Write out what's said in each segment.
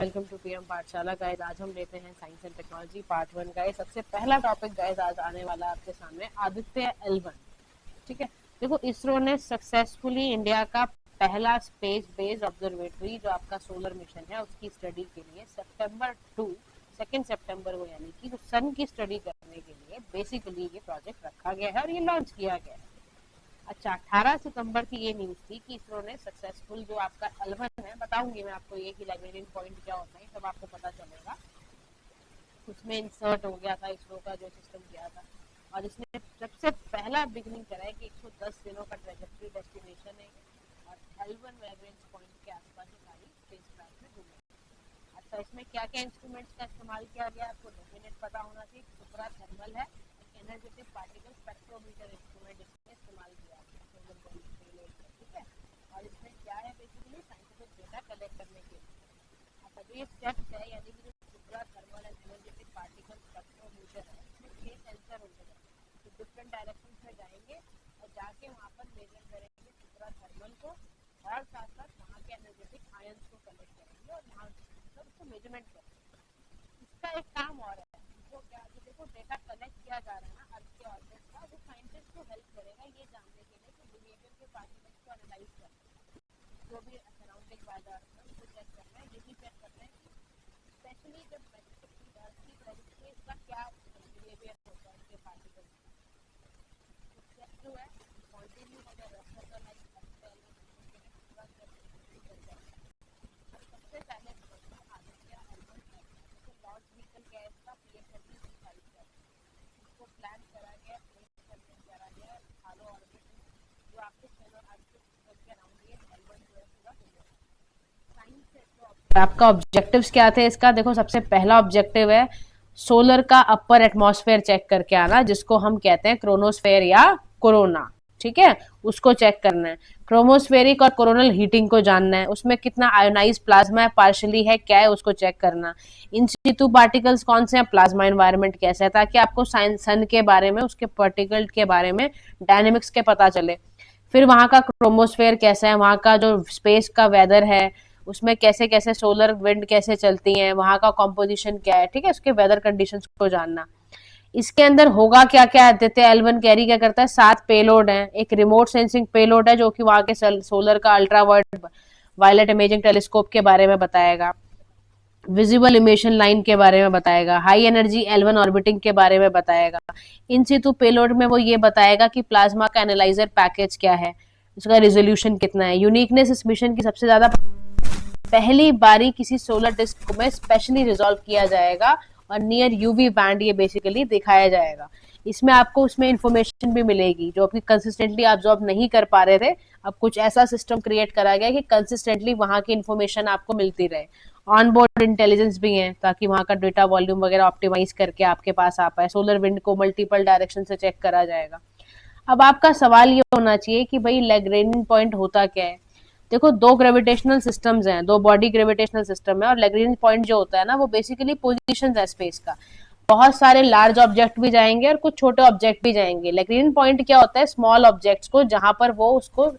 Welcome to PM पाठशाला guys. आज हम लेते हैं science and technology part 1 guys. सबसे पहला टॉपिक गाइस आज आने वाला है आपके सामने आदित्य L1। ठीक है, देखो इसरो ने सक्सेसफुली इंडिया का पहला स्पेस बेस्ड ऑब्जर्वेटरी जो आपका सोलर मिशन है उसकी स्टडी के लिए सेकेंड सितंबर को यानी कि सन की स्टडी करने के लिए बेसिकली ये प्रोजेक्ट रखा गया है और ये लॉन्च किया गया है। अच्छा, 18 सितंबर की ये न्यूज थी कि इसरो ने सक्सेसफुल जो आपका L1 है, बताऊंगी मैं आपको ये कि लैग्रेंजियन पॉइंट क्या होता है, तब आपको पता चलेगा। उसमें इंसर्ट हो गया था इसरो का जो सिस्टम किया था, और इसने सबसे पहला बिगनिंग करा है कि 110 दिनों का ट्रेजेक्टरी डेस्टिनेशन है और L1 लैग्रेंज पॉइंट के आसपास ये सारी स्पेसक्राफ्ट में घूमे। अच्छा, इसमें क्या क्या इंस्ट्रूमेंट्स का इस्तेमाल किया गया आपको डेफिनेट पता होना चाहिए। सुपरा थर्मल है, एनर्जेटिक पार्टिकल स्पेक्ट्रोमीटर इंस्ट्रूमेंट इसमें इस्तेमाल किया है सोलर पेलोड में। ठीक है, और इसमें क्या है बेसिकली साइंटिफिक डेटा कलेक्ट करने के लिए। अच्छा, जो ये स्टेप्स है यानी कि जो supra thermal and energetic particle spectrometer है, इसमें 6 सेंसर होंगे जो डिफरेंट डायरेक्शन में जाएंगे और जाके वहाँ पर मेजर करेंगे सुपरा थर्मल को और साथ साथ वहाँ के एनर्जेटिक आयंस को कलेक्ट करेंगे और वहाँ उसको मेजरमेंट करेंगे। इसका एक काम और है, वो क्या जो देखो डेटा कलेक्ट किया जा रहा है ना अर्थ के ऑर्बिट का, वो साइंटिस्ट को हेल्प करेगा ये जानने के लिए कि बिहेवियर के पार्टिकल्स को एनालाइज करना, जो भी सराउंडिंग बाय द अर्थ है उसको चेक करना है। ये भी चेक करना है कि स्पेशली जब अर्थ की प्रेजेंस में इसका क्या बिहेवियर होता है इसके पार्टिकल्स का। स्टेप जो है कंटिन्यू अगर रखा लाइक सबसे पहले आदित्य L1 लॉन्च व्हीकल क्या है इसका PSLV साइज है, इसको प्लान करा गया, प्लेस करा गया हालो ऑर्बिट जो आपके सोलर अर्थ के अराउंड ये L1 जो है पूरा हो गया। साइंस है तो आपका ऑब्जेक्टिव्स क्या थे इसका, देखो सबसे पहला ऑब्जेक्टिव है सोलर का अपर एटमॉस्फेयर चेक करके आना, जिसको हम कहते हैं क्रोनोस्फेयर या कोरोना। ठीक है, उसको चेक करना है। क्रोमोस्फेरिक और कोरोनल हीटिंग को जानना है, उसमें कितना आयोनाइज प्लाज्मा है, पार्शियली है, क्या है, उसको चेक करना। इन सितु पार्टिकल्स कौन से हैं, प्लाज्मा एनवायरनमेंट कैसा है, ताकि आपको सन के बारे में उसके पार्टिकल के बारे में डायनेमिक्स के पता चले। फिर वहां का क्रोमोस्फेयर कैसा है, वहां का जो स्पेस का वेदर है उसमें कैसे कैसे सोलर विंड कैसे चलती हैं, वहां का कॉम्पोजिशन क्या है। ठीक है, उसके वेदर कंडीशंस को जानना। इसके अंदर होगा क्या क्या, आदित्य L1 कैरी क्या करता है, 7 पेलोड है। एक रिमोट सेंसिंग पेलोड है जो कि वहां के सोलर का अल्ट्रा वायलेट इमेजिंग टेलीस्कोप के बारे में बताएगा, विजिबल इमिशन लाइन के बारे में बताएगा, हाई एनर्जी L1 ऑर्बिटिंग के बारे में बताएगा। इन सितु पेलोड में वो ये बताएगा कि प्लाज्मा का एनालाइजर पैकेज क्या है, उसका रेजोल्यूशन कितना है। यूनिकनेस इस मिशन की सबसे ज्यादा पहली बारी किसी सोलर डिस्क में स्पेशली रिजॉल्व किया जाएगा और नियर यूवी बैंड ये बेसिकली दिखाया जाएगा। इसमें आपको उसमें इंफॉर्मेशन भी मिलेगी जो आपकी कंसिस्टेंटली ऑब्जॉर्व नहीं कर पा रहे थे, अब कुछ ऐसा सिस्टम क्रिएट करा गया कि कंसिस्टेंटली वहां की इंफॉर्मेशन आपको मिलती रहे। ऑन बोर्ड इंटेलिजेंस भी है ताकि वहां का डेटा वॉल्यूम वगैरह ऑप्टिमाइज करके आपके पास आ पाए। सोलर विंड को मल्टीपल डायरेक्शन से चेक करा जाएगा। अब आपका सवाल ये होना चाहिए कि भाई लैग्रेंजियन पॉइंट होता क्या है। देखो, 2 ग्रेविटेशनल सिस्टम्स हैं, 2 बॉडी ग्रेविटेशनल सिस्टम है, और लैग्रेंजियन पॉइंट जो होता है ना वो बेसिकली पोजीशंस है स्पेस का। बहुत सारे लार्ज ऑब्जेक्ट भी जाएंगे और कुछ छोटे ऑब्जेक्ट भी जाएंगे। लैग्रेंजियन पॉइंट क्या होता है, स्मॉल ऑब्जेक्ट्स को जहां पर वो उसको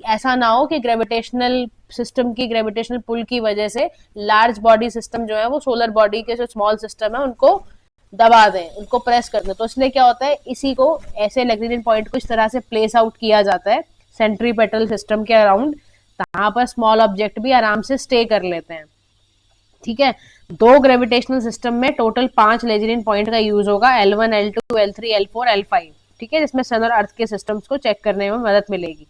ऐसा ना हो कि ग्रेविटेशनल सिस्टम की ग्रेविटेशनल पुल की वजह से लार्ज बॉडी सिस्टम जो है वो सोलर बॉडी के जो स्मॉल सिस्टम है उनको दबा दें, उनको प्रेस कर दें। तो इसलिए क्या होता है, इसी को ऐसे लैग्रेंजियन पॉइंट को इस तरह से प्लेस आउट किया जाता है सेंट्रीपेटल सिस्टम के अराउंड, तहां पर स्मॉल ऑब्जेक्ट भी आराम से स्टे कर लेते हैं। ठीक है, 2 ग्रेविटेशनल सिस्टम में टोटल 5 लैग्रेंजियन पॉइंट का यूज होगा, L1 L2 L3 L4 L5। ठीक है, जिसमें सन और अर्थ के सिस्टम्स को चेक करने में मदद मिलेगी।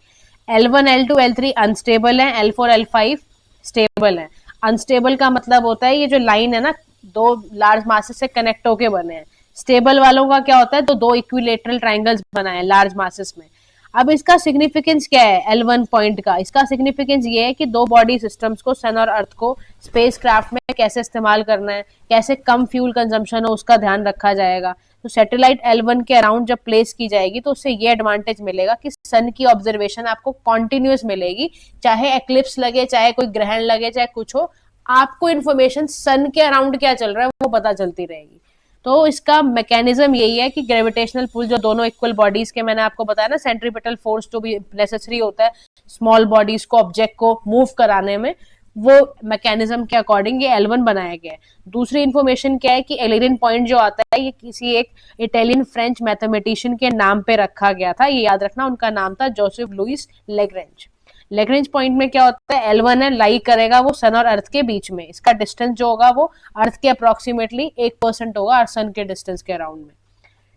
L1 L2 L3 अनस्टेबल है, L4 L5 स्टेबल है। अनस्टेबल का मतलब होता है ये जो लाइन है ना 2 लार्ज मासेस से कनेक्ट होके बने हैं। स्टेबल वालों का क्या होता है, तो 2 इक्विलेटरल ट्राइंगल्स बनाए हैं लार्ज मासेस में। अब इसका सिग्निफिकेंस क्या है L1 पॉइंट का, इसका सिग्निफिकेंस ये है कि 2 बॉडी सिस्टम्स को, सन और अर्थ को स्पेसक्राफ्ट में कैसे इस्तेमाल करना है, कैसे कम फ्यूल कंजम्पशन हो उसका ध्यान रखा जाएगा। तो सैटेलाइट L1 के अराउंड जब प्लेस की जाएगी तो उससे ये एडवांटेज मिलेगा कि सन की ऑब्जर्वेशन आपको कॉन्टिन्यूस मिलेगी, चाहे एक्लिप्स लगे, चाहे कोई ग्रहण लगे, चाहे कुछ हो, आपको इन्फॉर्मेशन सन के अराउंड क्या चल रहा है वो पता चलती रहेगी। तो इसका मैकेनिज्म यही है कि ग्रेविटेशनल पुल जो दोनों इक्वल बॉडीज के, मैंने आपको बताया ना सेंट्रीपिटल फोर्स जो भी नेसेसरी होता है स्मॉल बॉडीज को, ऑब्जेक्ट को मूव कराने में, वो मैकेनिज्म के अकॉर्डिंग ये L1 बनाया गया है। दूसरी इन्फॉर्मेशन क्या है कि एलेरियन पॉइंट जो आता है ये किसी एक इटालियन फ्रेंच मैथमेटिशियन के नाम पे रखा गया था, ये याद रखना, उनका नाम था Joseph Louis Lagrange. Lagrange point में क्या होता है, L1 है, लाई करेगा वो सन और अर्थ के बीच में, इसका डिस्टेंस जो होगा वो अर्थ के अप्रोक्सीमेटली 1% होगा और सन के डिस्टेंस के अराउंड में।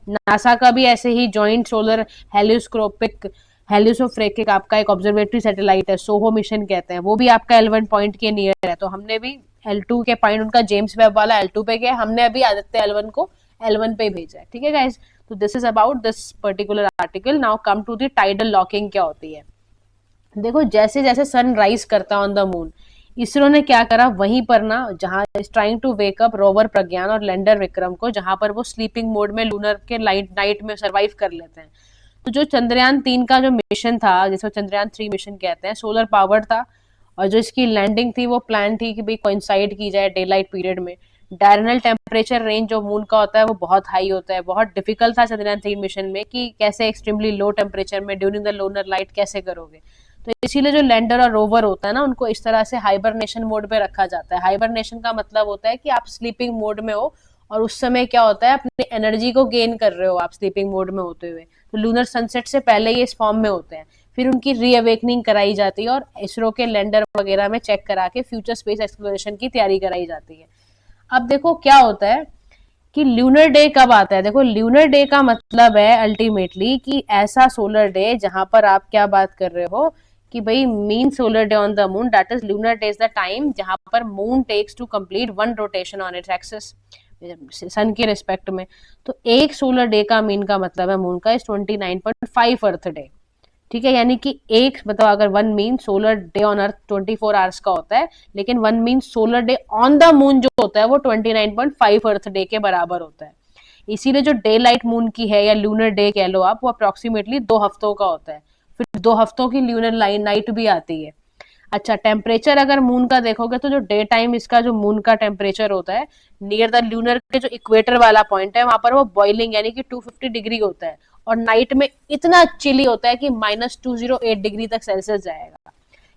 नासा का भी ऐसे ही जॉइंट सोलर हेलियोस्कोपिक हेलियोसोफ्रेकिक आपका एक ऑब्जर्वेटरी सैटेलाइट है, सोहो मिशन कहते हैं, वो भी आपका L1 पॉइंट के नियर है। तो हमने भी L2 के पॉइंट, उनका जेम्स वेब वाला L2 पे गया, हमने अभी आदित्य L1 को L1 पे भेजा है। ठीक है गाइस, तो this is about this particular article. Now come to the tidal locking क्या होती है। देखो जैसे जैसे सन राइज करता है ऑन द मून, इसरो ने क्या करा, वहीं पर ना जहां trying to wake up rover Pragyan और लैंडर विक्रम को, जहां पर वो स्लीपिंग मोड में लूनर के नाइट में सर्वाइव कर लेते हैं। तो जो चंद्रयान 3 का जो मिशन था, जिसको चंद्रयान 3 मिशन कहते हैं, सोलर पावर्ड था, और जो इसकी लैंडिंग थी वो प्लान थी कि भाई कोइंसाइड की जाए डे लाइट पीरियड में। डायरनल टेम्परेचर रेंज जो मून का होता है वो बहुत हाई होता है, बहुत डिफिकल्ट था चंद्रयान 3 मिशन में कि कैसे एक्सट्रीमली लो टेम्परेचर में ड्यूरिंग द लोनर लाइट कैसे करोगे। तो इसीलिए जो लैंडर और रोवर होता है ना, उनको इस तरह से हाइबरनेशन मोड पे रखा जाता है। हाइबरनेशन का मतलब होता है कि आप स्लीपिंग मोड में हो और उस समय क्या होता है, अपनी एनर्जी को गेन कर रहे हो आप स्लीपिंग मोड में होते हुए। तो लूनर सनसेट से पहले ये इस फॉर्म में होते हैं, फिर उनकी रीअवेकनिंग कराई जाती है और इसरो के लैंडर वगैरह में चेक करा के फ्यूचर स्पेस एक्सप्लोरेशन की तैयारी कराई जाती है। अब देखो क्या होता है कि ल्यूनर डे कब आता है। देखो ल्यूनर डे का मतलब है अल्टीमेटली कि ऐसा सोलर डे जहां पर आप क्या बात कर रहे हो कि भाई mean solar day on the moon, that is lunar day is the time जहां पर moon takes to complete 1 rotation on its axis sun के रिस्पेक्ट में। तो एक सोलर डे का मीन का मतलब है मून का इज 29.5 अर्थ डे। ठीक है, यानी कि एक मतलब अगर 1 mean solar day on earth 24 hours का होता है, लेकिन 1 mean solar day on the moon जो होता है वो 29.5 अर्थ डे के बराबर होता है। इसीलिए जो डे लाइट मून की है या लूनर डे कह लो आप, वो अप्रोक्सीमेटली 2 हफ्तों का होता है, फिर 2 हफ्तों की लूनर नाइट भी आती है। अच्छा, टेम्परेचर अगर मून का देखोगे तो जो डे टाइम इसका जो मून का टेम्परेचर होता है नियर द लूनर के जो इक्वेटर वाला पॉइंट है वहां पर वो बॉइलिंग यानी कि 250 डिग्री होता है, और नाइट में इतना चिली होता है कि -208 डिग्री तक सेल्सियस जाएगा।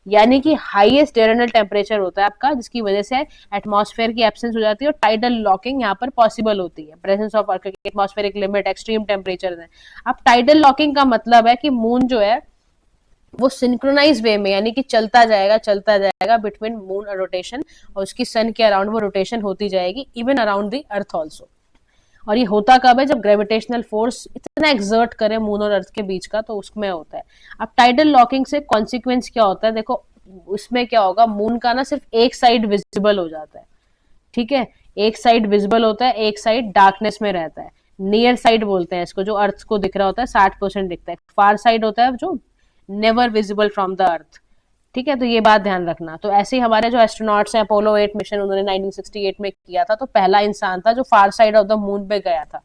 यानी कि हाईएस्ट डियरनल टेम्परेचर होता है आपका, जिसकी वजह से एटमॉस्फेयर की एब्सेंस हो जाती है और टाइडल लॉकिंग यहाँ पर पॉसिबल होती है, presence of atmospheric limit, extreme temperature है। अब टाइडल लॉकिंग का मतलब है कि मून जो है वो सिंक्रोनाइज वे में यानी कि चलता जाएगा बिटवीन मून और रोटेशन, और उसकी सन के अराउंड वो रोटेशन होती जाएगी even around the earth also. और ये होता कब है, जब ग्रेविटेशनल फोर्स इतना एक्सर्ट करे मून और अर्थ के बीच का, तो उसमें होता है। अब टाइडल लॉकिंग से कॉन्सिक्वेंस क्या होता है, देखो उसमें क्या होगा, मून का ना सिर्फ एक साइड विजिबल हो जाता है। ठीक है, एक साइड विजिबल होता है, एक साइड डार्कनेस में रहता है। नियर साइड बोलते हैं इसको, जो अर्थ को दिख रहा होता है 60% दिखता है। फार साइड होता है जो never visible from the earth. ठीक है, तो ये बात ध्यान रखना। तो ऐसे ही हमारे जो एस्ट्रोनॉट्स हैं, अपोलो 8 मिशन उन्होंने 1968 में किया था, तो पहला इंसान था जो फार साइड ऑफ द मून पे गया था।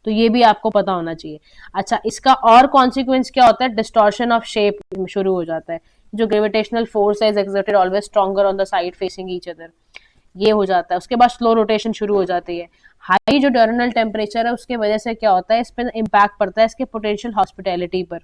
तो ये भी आपको पता होना चाहिए। अच्छा, इसका और कॉन्सिक्वेंस क्या होता है, डिस्टॉर्शन ऑफ शेप शुरू हो जाता है। जो ग्रेविटेशनल फोर्स है is exerted always stronger on the side facing each other, ये हो जाता है। उसके बाद स्लो रोटेशन शुरू हो जाती है। हाई जो टर्मिनल टेम्परेचर है उसके वजह से क्या होता है, इस पर इम्पैक्ट पड़ता है इसके पोटेंशियल हॉस्पिटैलिटी पर।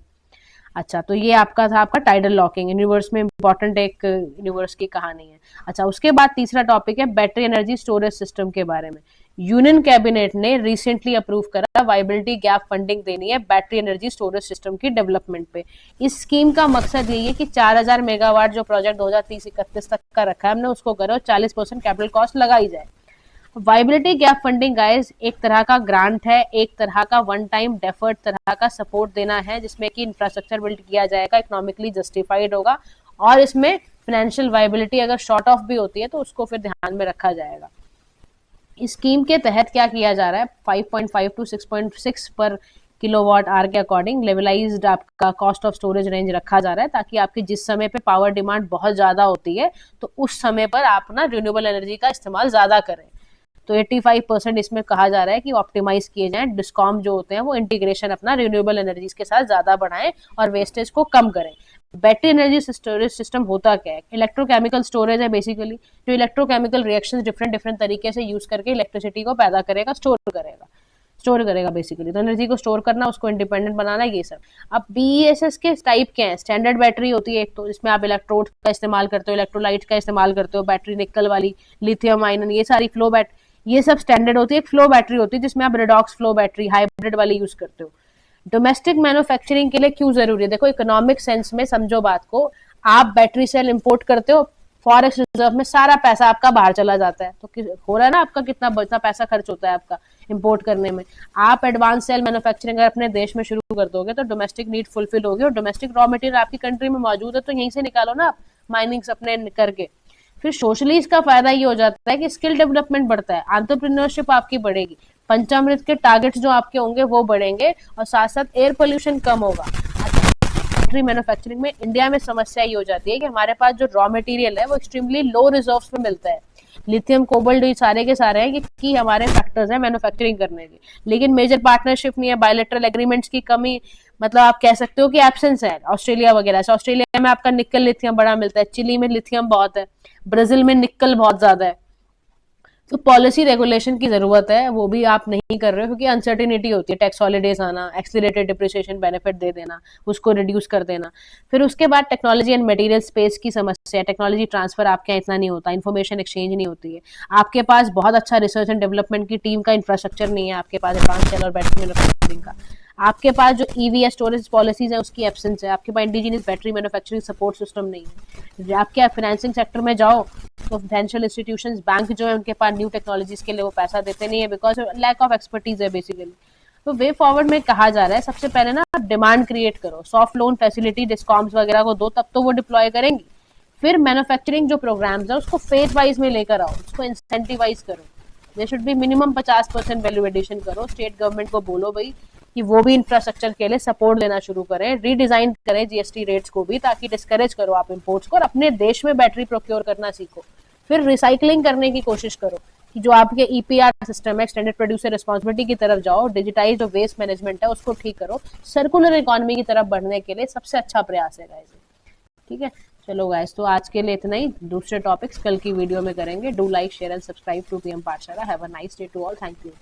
अच्छा, तो ये आपका था आपका टाइडल लॉकिंग, यूनिवर्स में इंपॉर्टेंट एक यूनिवर्स की कहानी है। अच्छा, उसके बाद तीसरा टॉपिक है बैटरी एनर्जी स्टोरेज सिस्टम के बारे में। यूनियन कैबिनेट ने रिसेंटली अप्रूव करा वाइबिलिटी गैप फंडिंग देनी है बैटरी एनर्जी स्टोरेज सिस्टम की डेवलपमेंट पे। इस स्कीम का मकसद यही है कि 4000 मेगावाट जो प्रोजेक्ट 2030-31 तक का रखा है हमने उसको करो, 40% कैपिटल कॉस्ट लगाई जाए। वाइबिलिटी गैप फंडिंग गाइस एक तरह का ग्रांट है, एक तरह का वन टाइम डेफर्ड तरह का सपोर्ट देना है, जिसमें कि इंफ्रास्ट्रक्चर बिल्ड किया जाएगा, इकोनॉमिकली जस्टिफाइड होगा, और इसमें फाइनेंशियल वाइबिलिटी अगर शॉर्ट ऑफ भी होती है तो उसको फिर ध्यान में रखा जाएगा। इस स्कीम के तहत क्या किया जा रहा है, 5.5 to 6.6 पर किलोवाट आर के अकॉर्डिंग लेवलाइज्ड आपका कॉस्ट ऑफ स्टोरेज रेंज रखा जा रहा है, ताकि आपकी जिस समय पे पावर डिमांड बहुत ज्यादा होती है तो उस समय पर आप ना रिन्यूएबल एनर्जी का इस्तेमाल ज्यादा करें। तो 85% इसमें कहा जा रहा है कि ऑप्टिमाइज किए जाएं, डिस्कॉम जो होते हैं वो इंटीग्रेशन अपना रिन्यूएबल एनर्जीज के साथ ज्यादा बढ़ाएं और वेस्टेज को कम करें। बैटरी एनर्जी स्टोरेज सिस्टम होता क्या है, इलेक्ट्रोकेमिकल स्टोरेज है बेसिकली, जो इलेक्ट्रोकेमिकल रिएक्शंस डिफरेंट तरीके से यूज करके इलेक्ट्रिसिटी को पैदा करेगा, स्टोर करेगा। स्टोर करेगा बेसिकली। तो एनर्जी को स्टोर करना, उसको इंडिपेंडेंट बनाना, ये सब। अब बीईएसएस के टाइप क्या है? स्टैंडर्ड बैटरी होती है एक, तो जिसमें आप इलेक्ट्रोड का इस्तेमाल करते हो, इलेक्ट्रोलाइट का इस्तेमाल करते हो, बैटरी निकल वाली, लिथियम आयन, ये सारी फ्लो ये सब स्टैंडर्ड होती है। एक फ्लो बैटरी होती है जिसमें आप रिडॉक्स फ्लो बैटरी, हाइब्रिड वाली यूज करते हो। डोमेस्टिक मैन्युफैक्चरिंग के लिए क्यों जरूरी है? देखो इकोनॉमिक सेंस में समझो बात को, आप बैटरी सेल इंपोर्ट करते हो, फॉरेक्स रिजर्व में सारा पैसा आपका बाहर चला जाता है, तो हो रहा है ना आपका कितना पैसा खर्च होता है आपका इंपोर्ट करने में। आप एडवांस सेल मैन्युफैक्चरिंग अगर अपने देश में शुरू कर दोगे तो डोमेस्टिक नीड फुलफिल होगी, और डोमेस्टिक रॉ मटेरियल आपकी कंट्री में मौजूद है तो यहीं से निकालो ना आप, माइनिंग्स अपने करके। फिर सोशली इसका फायदा ये हो जाता है कि स्किल डेवलपमेंट बढ़ता है, एंटरप्रेन्योरशिप आपकी बढ़ेगी, पंचामृत के टारगेट्स जो आपके होंगे वो बढ़ेंगे, और साथ साथ एयर पोल्यूशन कम होगा। बैटरी मैन्युफैक्चरिंग में इंडिया में समस्या ये हो जाती है कि हमारे पास जो रॉ मटेरियल है वो एक्सट्रीमली लो रिजर्व्स में मिलता है। लिथियम, कोबाल्ट, ये सारे के सारे हैं कि हमारे फैक्टर्स हैं मैन्युफैक्चरिंग करने के, लेकिन मेजर पार्टनरशिप नहीं है, बायलैटरल एग्रीमेंट्स की कमी, मतलब आप कह सकते हो कि एब्सेंस है। ऑस्ट्रेलिया वगैरह से, ऑस्ट्रेलिया में आपका निकल लिथियम बड़ा मिलता है, चिली में लिथियम बहुत है, ब्राजील में निकल बहुत ज्यादा है। तो पॉलिसी रेगुलेशन की जरूरत है, वो भी आप नहीं कर रहे हो क्योंकि अनसर्टिनिटी होती है। टैक्स हॉलीडेज आना, एक्सीलरेटेड डिप्रिसिएशन बेनिफिट दे देना, उसको रिड्यूस कर देना। फिर उसके बाद टेक्नोलॉजी एंड मटेरियल स्पेस की समस्या, टेक्नोलॉजी ट्रांसफर आपके यहाँ इतना नहीं होता, इन्फॉर्मेशन एक्सचेंज नहीं होती है, आपके पास बहुत अच्छा रिसर्च एंड डेवलपमेंट की टीम का इंफ्रास्ट्रक्चर नहीं है, आपके पास एडवांस सेल और बैटरी मैन्युफैक्चरिंग का, आपके पास जो ईवी स्टोरेज पॉलिसीज है उसकी एब्सेंस है, आपके पास indigenous battery manufacturing support system नहीं है। आपके फाइनेंसिंग सेक्टर में जाओ तो फाइनेंशियल इंस्टीट्यूशंस, बैंक जो है, उनके पास न्यू टेक्नोलॉजीज के लिए वो पैसा देते नहीं है, बिकॉज लैक ऑफ एक्सपर्टीज है बेसिकली। तो वे फॉरवर्ड में कहा जा रहा है सबसे पहले ना आप डिमांड क्रिएट करो, सॉफ्ट लोन फैसिलिटी डिस्कॉम्स वगैरह को दो, तब तो वो डिप्लॉय करेंगी। फिर मैन्युफैक्चरिंग जो प्रोग्राम्स है उसको फेज वाइज में लेकर आओ, उसको इंसेंटिवाइज करो, they should be minimum 50% value addition करो। स्टेट गवर्नमेंट को बोलो भाई कि वो भी इंफ्रास्ट्रक्चर के लिए सपोर्ट लेना शुरू करें, रीडिजाइन करें जीएसटी रेट्स को भी, ताकि डिस्करेज करो आप इंपोर्ट्स को और अपने देश में बैटरी प्रोक्योर करना सीखो। फिर रिसाइकलिंग करने की कोशिश करो कि जो आपके ईपीआर सिस्टम है, एक्सटेंडेड प्रोड्यूसर रिस्पांसिबिलिटी की तरफ जाओ, डिजिटाइज जो वेस्ट मैनेजमेंट है उसको ठीक करो, सर्कुलर इकोनॉमी की तरफ बढ़ने के लिए सबसे अच्छा प्रयास है गाइस। ठीक है, चलो गाइस, तो आज के लिए इतना ही, दूसरे टॉपिक्स कल की वीडियो में करेंगे। Do like, share and subscribe to PM Pathshala. Have a nice day to all, thank you.